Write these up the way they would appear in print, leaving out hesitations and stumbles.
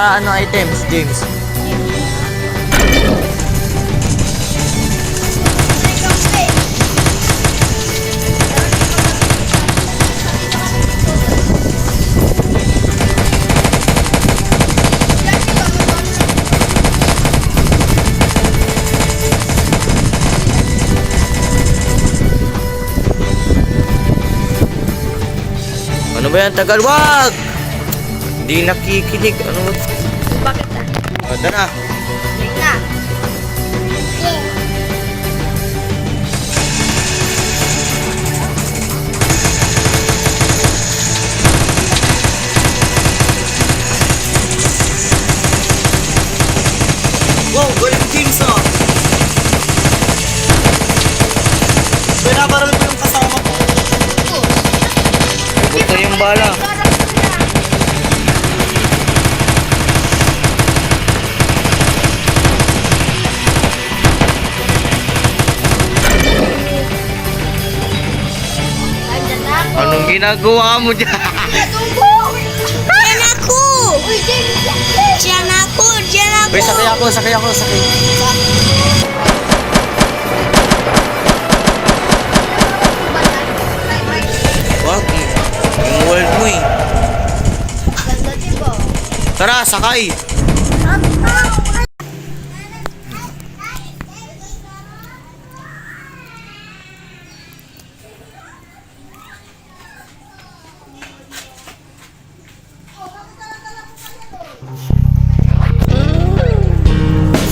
ano items, James? Ano ba yan? Tagal, wag! Hindi nakikinig. Ano ba? Bakit na? Ganda na. Wait na. Wow, galing James ah! Binabaril mo yung kasama ko. Buto yung bala. Anong ginagawa mo dyan? Diyan ako! Diyan ako! Diyan ako! Uy, sakay ako. Wag, yung world mo eh. Ganda diba? Tara, sakay!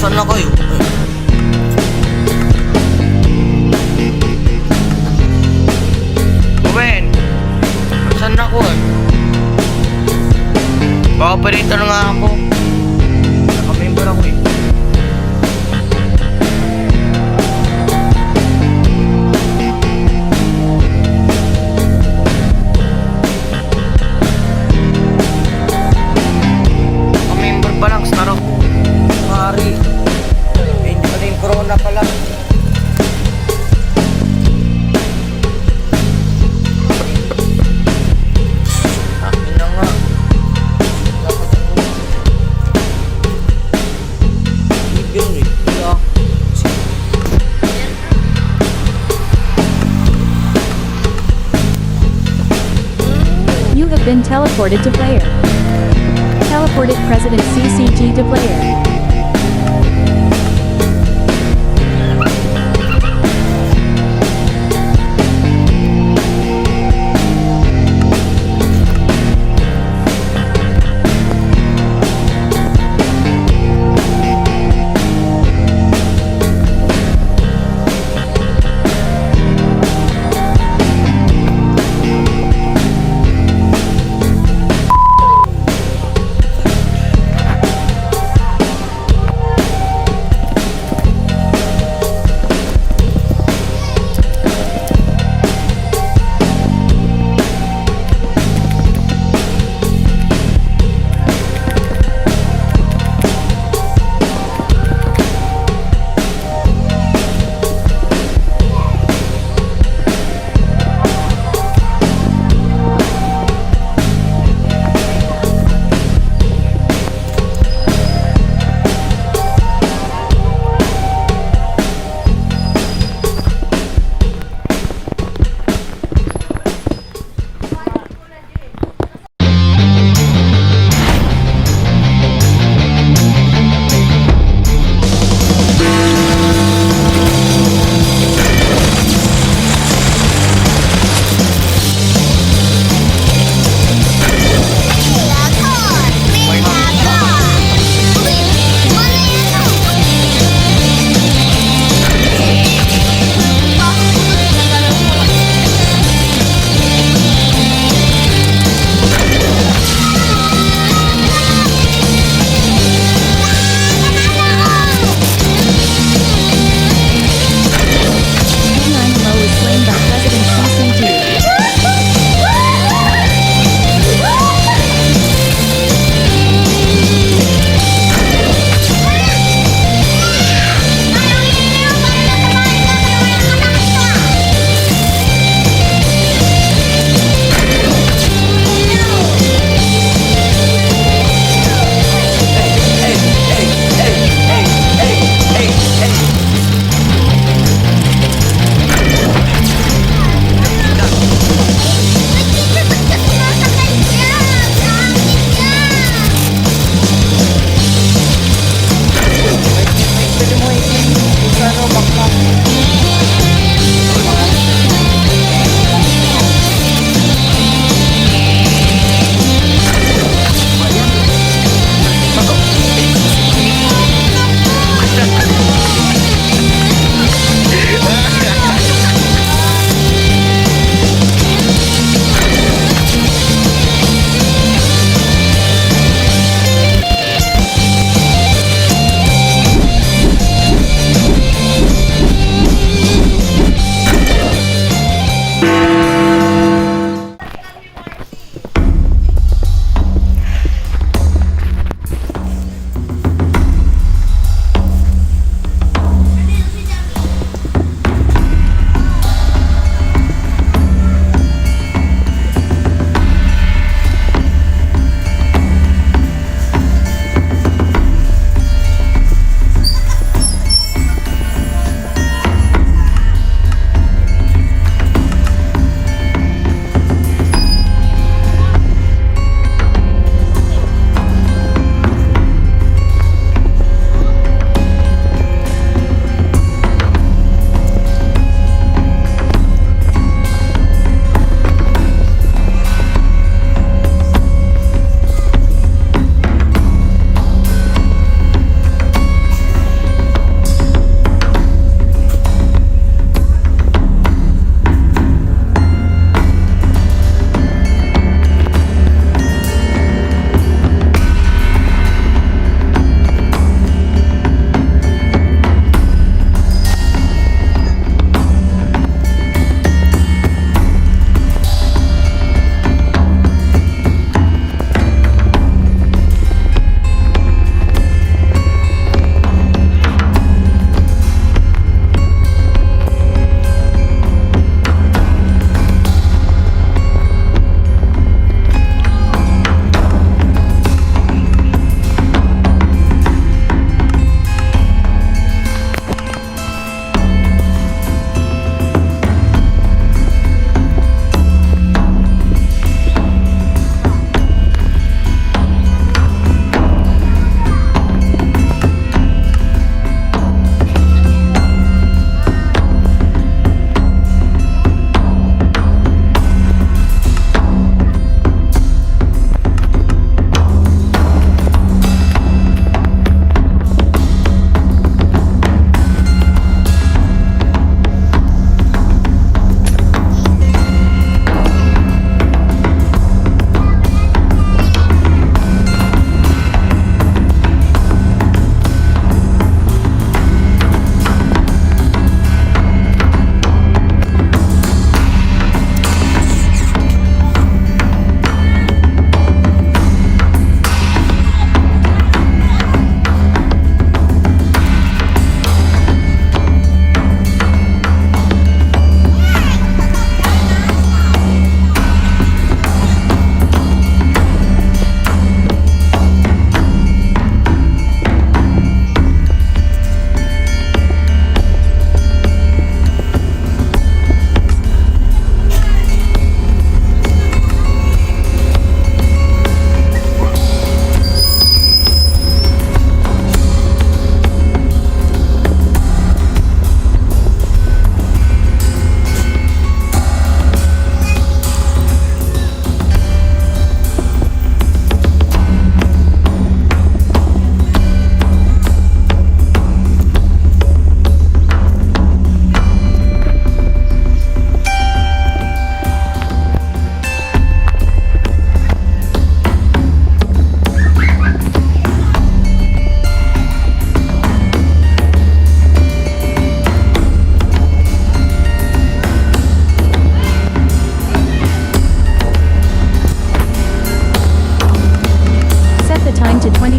Saan na kayo? Gwen, saan na ako eh? Baka-operate na nga ako. Naka-member ako eh. Naka-member pa lang, star ako. Mari. Hindi pa rin corona pala. Akin na nga. Ibigyan eh. Wala. You have been teleported to player. Teleported President CCG to player.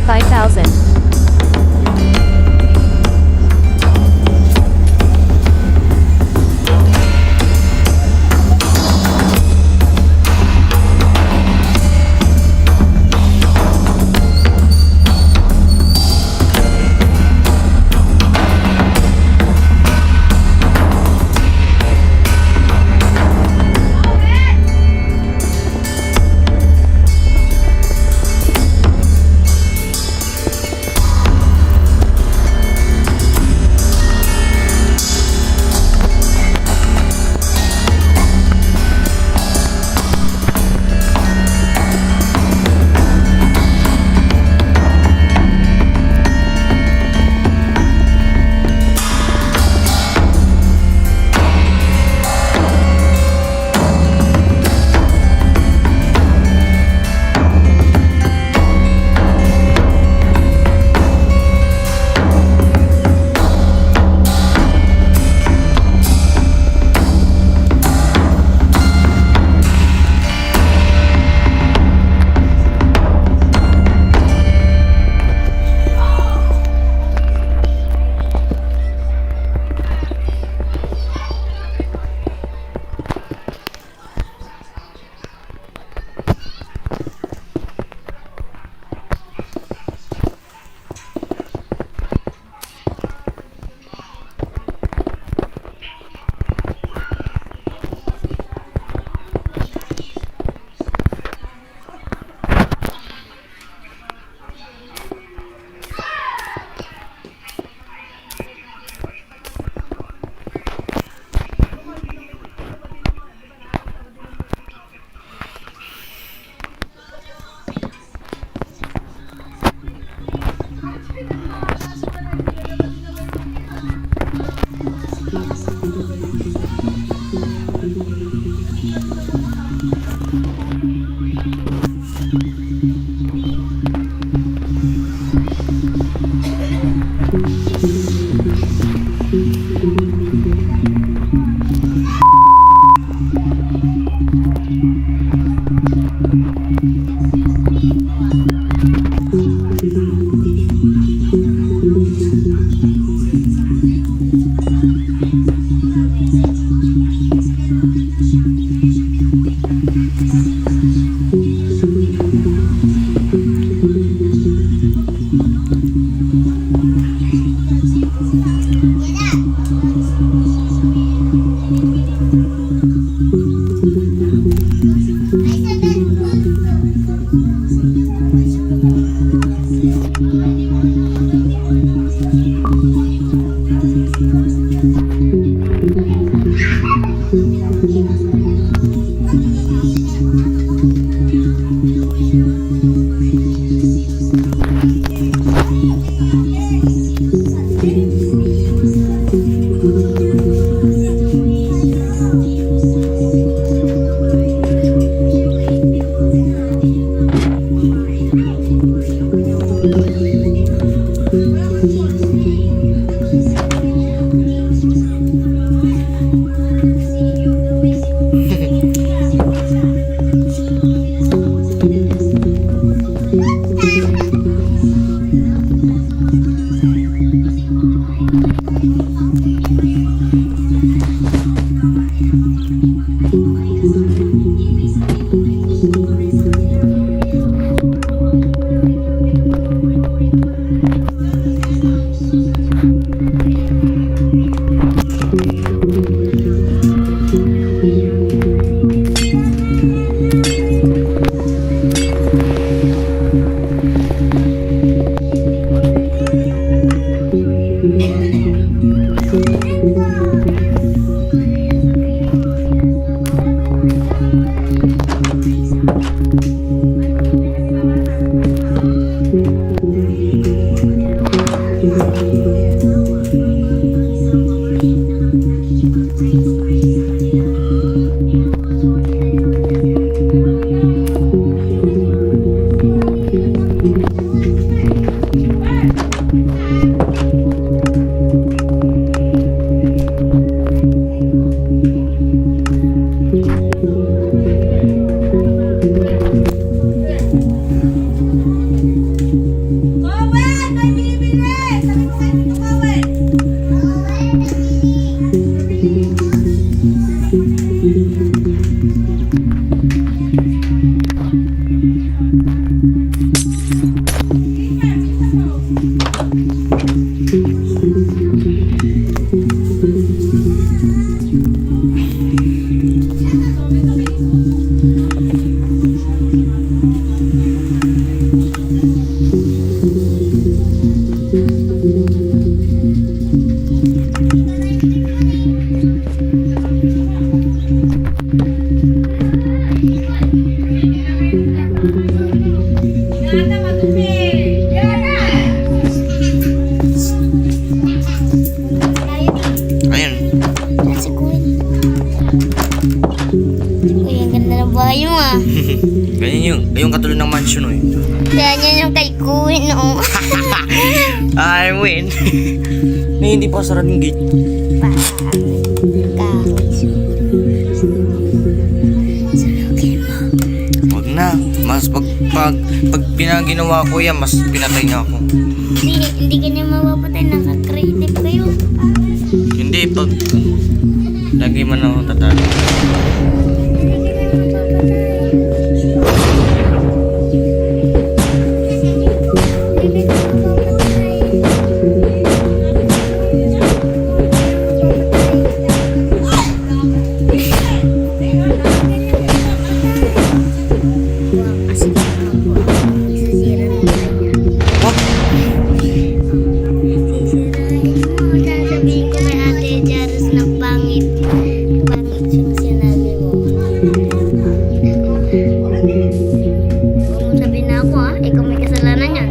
5,000. Ayun. Si Queen. Uy, ang ganda ng bahay mo ah. Ganyan yung katulad ng mansion eh. Ganyan yung kay Queen oh. I win. Na hindi pa sarado yung gate. Kahoy. Sunugin mo. Wag na. Mas pag pinaginawa ko yan, mas pinatay niya ako. Hindi ka niya mapapatay. Naka-creative kayo. Hindi, pag lagi man ako tatalo. Wag! Sasabihin ko kay Ate Jaros na pangit. Pangit yung sinabi mo. Huwag mo sabihin na ako ha. Ikaw may kasalanan yan.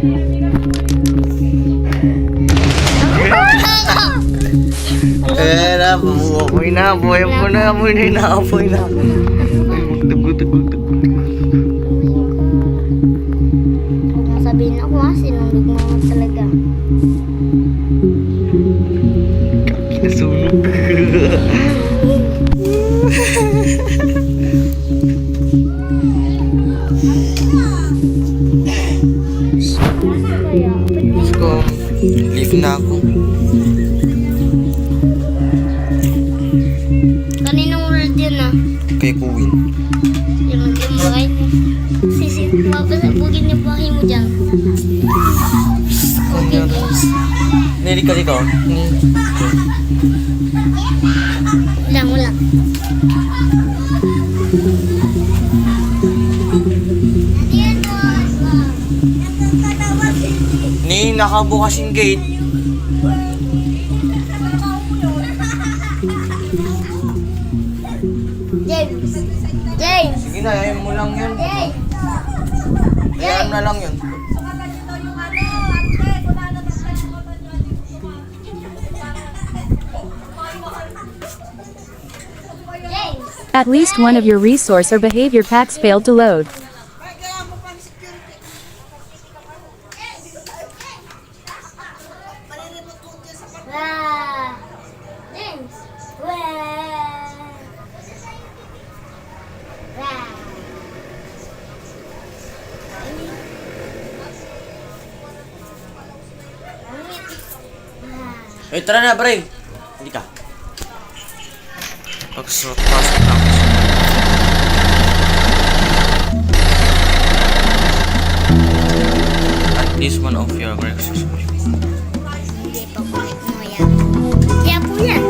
Apoy na, apoy na. Huwag mo sabihin ako ha. Sinunod mo ako talaga. Kinasunog. Kaya, Diyos ko, leave na ako. kaninong world yun ah? Kay Kuwin. Yung bahay mo. Papasabugin yung bahay mo dyan. Okay guys. Nili ka dito. Wala. Ni, nakabukas yung gate. James! Sige na, ayaw mo lang yun. James! Ayaw na lang yun. James! At least one of your resource or behavior packs failed to load. Wah! James! Wah! Wah! Eh, tara na, pre. Hindi ka. Pasok na ako. At least one of your resources. Hindi pa kulit mo yan. Quiapo yan.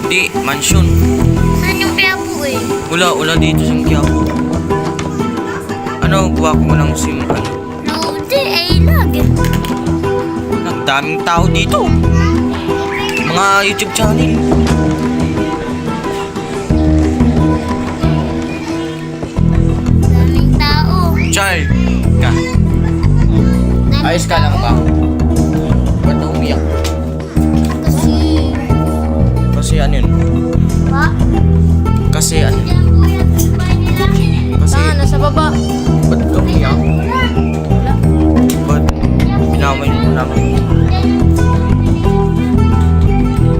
Hindi, mansion. Saan yung Quiapo eh? Wala dito sa Quiapo. Ano, gawa ko lang sim, ano. Lodi, ay lag. Ang daming tao dito. Mga YouTube channel. Daming tao. Char, ka. Ayos ka lang ba? Ba't umiyak? Kasi, Kasi ano yun? pa, Kasi ano? diyan po yan. Bahay nila. Kasi, nasa baba. ba't ka umiyak? Ba't pinamay mo naman?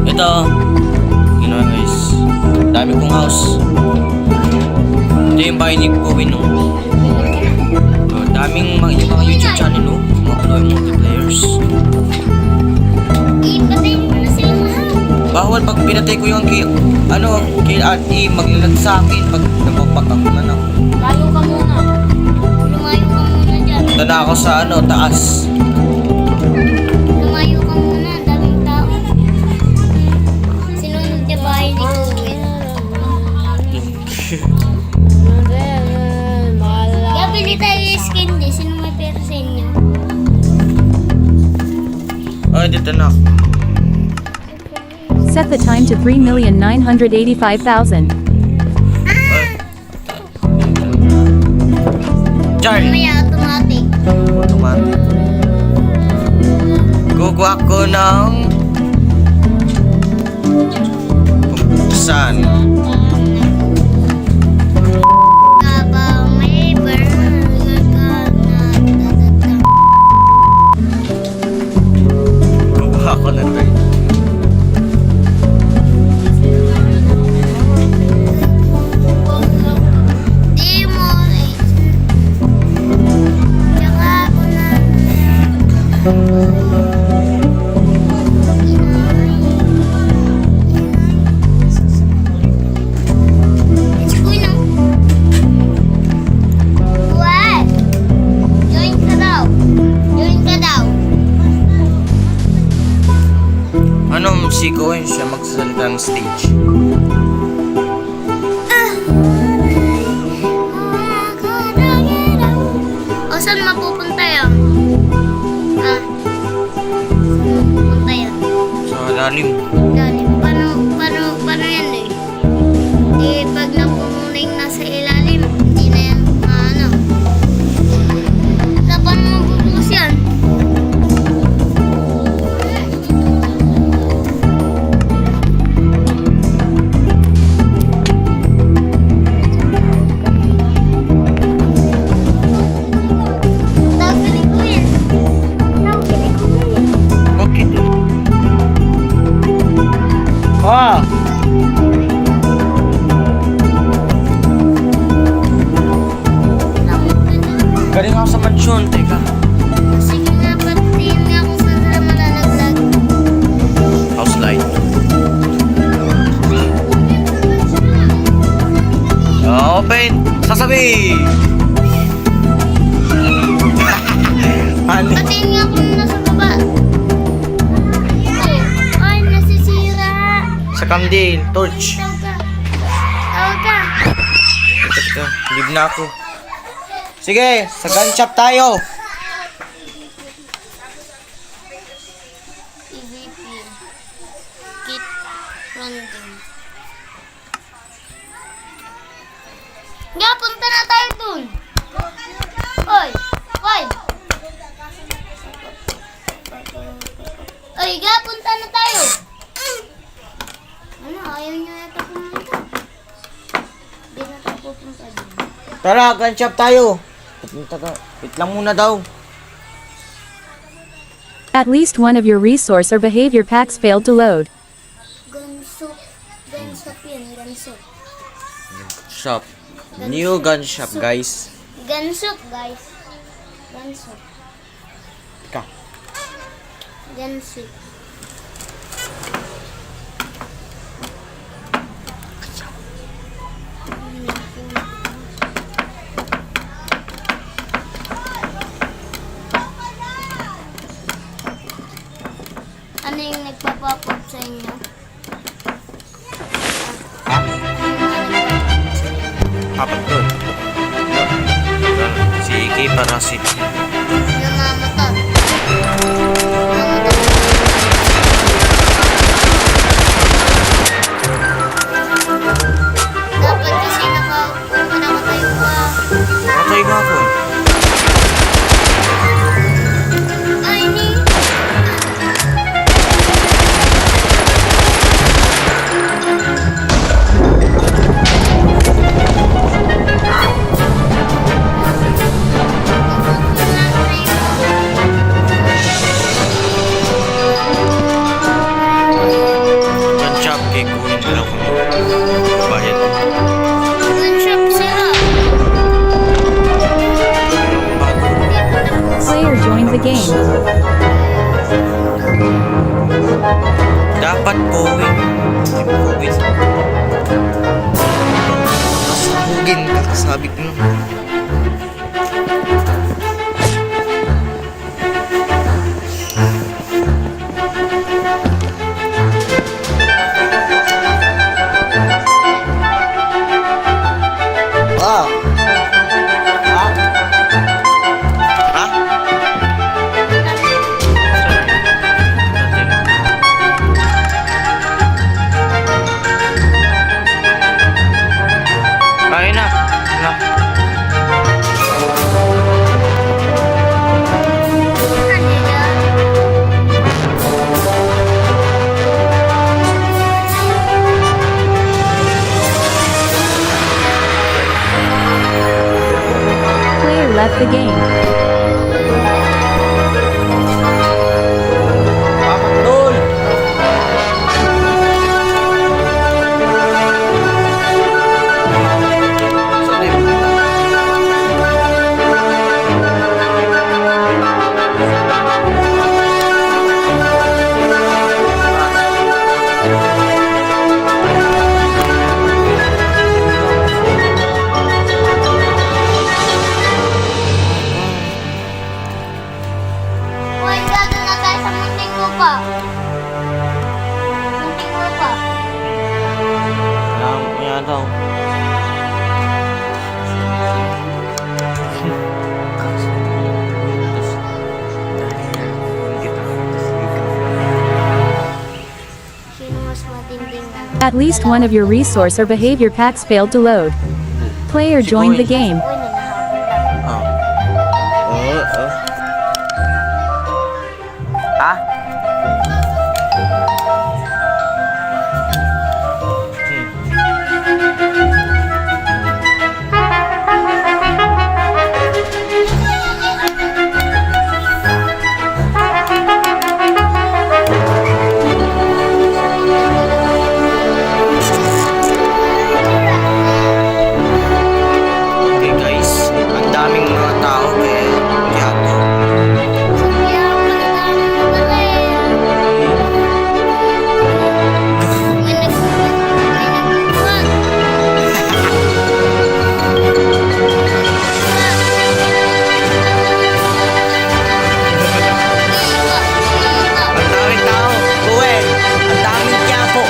Ito, you know guys, dami kong house. Ito yung bahay ni Kuwin, no? So, daming yung mga YouTube channel, no? Mga Pinoy multiplayers. Ipatayin mo na sila lahat. Bawal pag pinatay ko yung kay ate, maglalag sa akin pag napapak ako na ako. Layo ka muna. Lumayo ka muna dyan. Ito na ako sa taas. Lumayo ka muna. Daming tao. Sinunod niya bahay ni Kuwin. Kaya bili tayo yung skin di. Sino may pera sa inyo? Ay, dito na. Set the time to 3,985,000. Char. Mamaya automatic. Automatic. Kukuha ko ng pambuksan. Habang may burger ka na Kukuha ko na to. Di mo tsaka ako na It's going now. What? Join ka daw. Join ka daw. Anong sikoin siya magsasalita ng stage? O, saan mapupunta yan? Ah. Saan mapupunta yan? Sa lalim. Dali. Paano yan eh? Di pag napumunay nasa ilalim, hindi na yan ano. Paano mabubukas yan? Tawagin ko yan. Tawagin ko yan. Okay. Ah! Galing ako sa mansyon, teka. Sige nga, patiin nga kung saan sila malalaglag. House light. Open! Sasabi! Ano? Patiin nga kung nasa baba. Ay, nasisira. Sa kandil, torch. Tawag ka. Tawag ka. Teka, leave na ako. Sige, sa gun shop tayo. EVP. Kit random. Nga, punta na tayo dun. Oy, oy. Oy, nga, punta na tayo. Ano, ayaw nyo yata pumunta. Hindi na tayo pupunta dun. Tara, gun shop tayo. Wait lang muna daw. At least one of your resource or behavior packs failed to load. Ganso. Ganso yun, ganso. Shop. New gun shop, guys. Ganso, guys. Ganso. Teka. Ganso. Ano yung nagpapapop sa inyo? Apat doon. Si Kay Parasit. Namamatot. Dapat kasi nakatayo ka. Patay nga ako. Ay, ni. Gun shop, kay kunin na lang kami. Bayad. Gun shop sila. Player joined the game. Dapat Boeing. Boeing. Masugin ka, sabi ko. Ah. Ha? Ha? left the game. Papatol! Uy, gado na tayo sa munting lupa. Munting lupa. Kailangan ko yan daw. Sino mas matinding At least one of your resource or behavior packs failed to load. Player joined the game. Uy, nanahabol lang. Oh. Ah? Okay guys, ang daming mga tao kaya to. Kaya pala tayo pala eh. May nagbuwag. Ang daming tao. Uwe, ang daming tiyapo.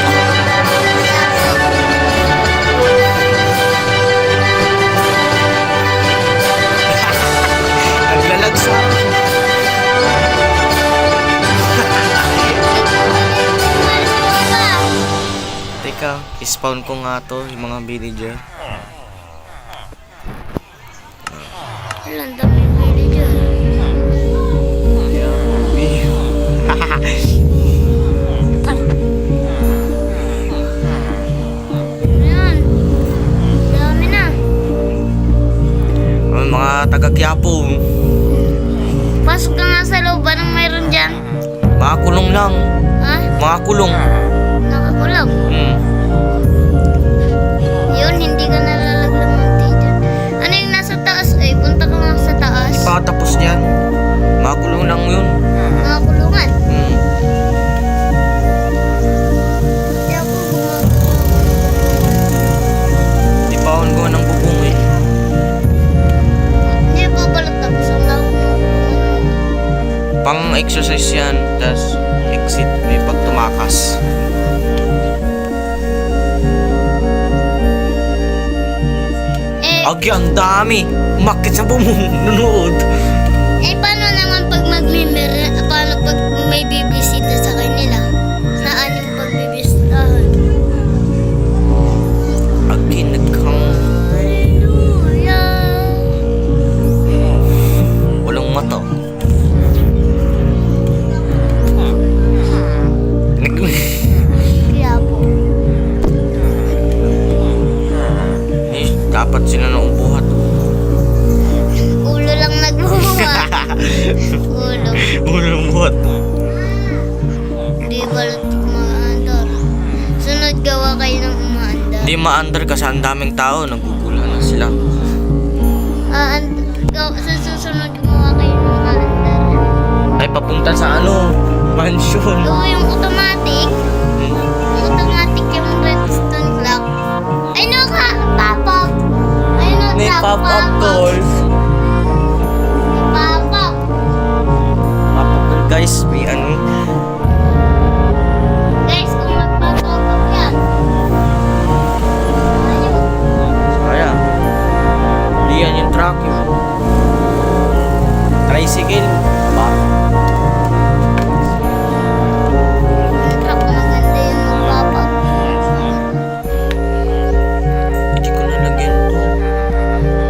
Ang lalagsa. Teka, ispawn ko nga to, yung mga villager. Ang daming pwede dyan. Ayan. Dami na. Ang mga taga-Quiapo. Pasok ka nga sa loob. Anong mayroon dyan? Mga kulong lang. Ha? Mga kulong. Nakakulab. Yun, hindi ka nalalaglang ng dyan. Ano yung nasa taas? Ay, punta ka nga sa taas. Pakatapos niyan. Mga kulong lang yun. Mga kulungan. Hindi ako gumagawa. Di pa ako gawa ng bubong eh. Hindi pa pala tapos ang lawak ng kulungan. Pang exercise yan. Tas exit may pagtumakas. Agi, ang dami. Umakit sa bubong. Nunood. Paano naman pag paano pag may bibisita sa kanila? Saan yung pagbibisitahan? Agi, Hallelujah! walang mata. Kaya po. Dapat sila na ubuhat. Ulo lang nagbubuha. Ulo. Walang buhat. Hindi balot umaandar. Sunod gawa kayo ng umaandar. Di ma-under kasi ang daming tao. Nagugula na sila. Sa susunod gumawa kayo ng umaandar. Ay, papunta sa ano? Mansion. Oo, yung automatic. Yung automatic yung redstone clock. Ay, no ka! Pop-up! Ay, no, May pop-up calls. Pop-up! Pop-up guys. May ano. Guys, kung magpapagod yan. Ayun. Kaya. Di yan yung truck yun. Tricycle. Ba? Yung truck maganda yun magpapag. Hindi ko nalagyan to.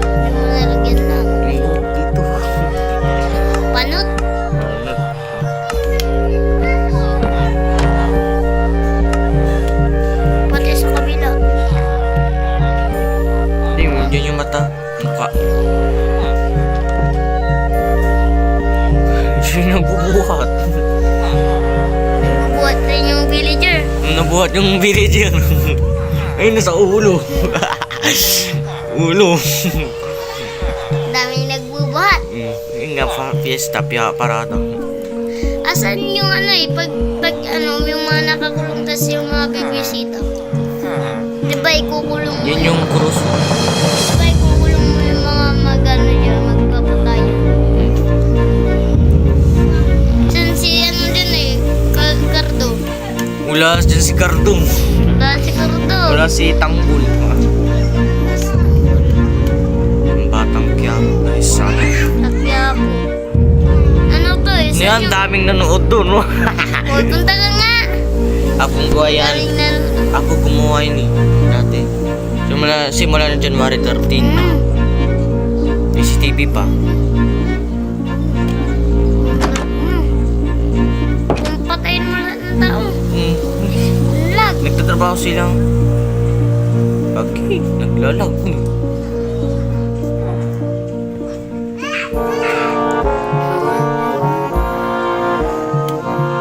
Hindi mo nalagyan lang. Yung dito. Panot. Pati sa kabila. Hindi mo. Yun yung mata. Mukha. nagbubuhat yung villager. Ay, nasa ulo. Ulo. Daming nagbubuhat. Yun nga, fiesta, parada. Asan yung ano eh, pag ano, yung mga nakakulong tas yung mga bibisita. Diba ikukulong mo? Yun yung krus. Diba ikukulong mo yung mga magano dyan, magpapatay? San si ano dyan eh, Cardo. Wala dyan si Cardong. Wala si Cardo. Wala si Tanggol. Ang batang Quiapo, guys. Takyapo. Ano to eh? Ano yan? Daming nanood doon, no? Hoy, punta ka nga. Akong gawa yan. Galing na. Ako gumawa yun eh. Dati. Simula na January 13. May CCTV pa. Kung patayin mo lahat ng tao. Hmm. Lag. Nagtatrabaho silang. Okay, naglalag.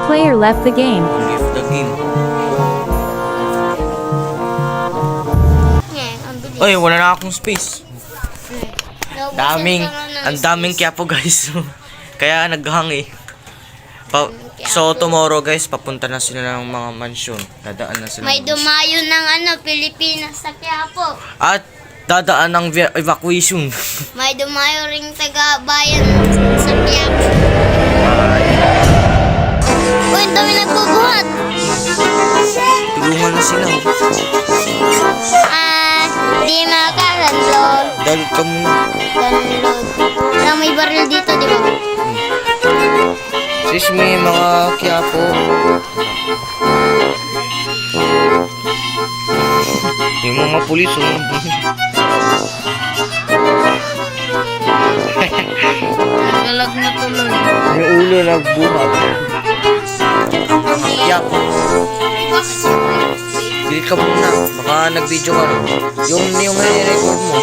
Player left the game. Leave the game. Ang bilis. Oy, wala na akong space. Naubusan ka na ng Ang daming Quiapo guys. Kaya naghang eh. So tomorrow guys, papunta na sila ng mga mansyon. Dadaan na sila. May dumayo ng ano, Pilipinas sa Quiapo. At dadaan ng evacuation. May dumayo ring taga-bayan sa Quiapo. Uy, ang dami nagbubuhat. Tulungan na sila. Di makakanlod. Dalit ka muna. Download. Parang may baril dito, di ba? Sis, may mga Quiapo. Yung mga pulis, oh. Nagalag na tuloy. Yung ulo nagbuhat. Ang mga Quiapo. Dili ka muna. Baka nag-video ka. Yung record mo.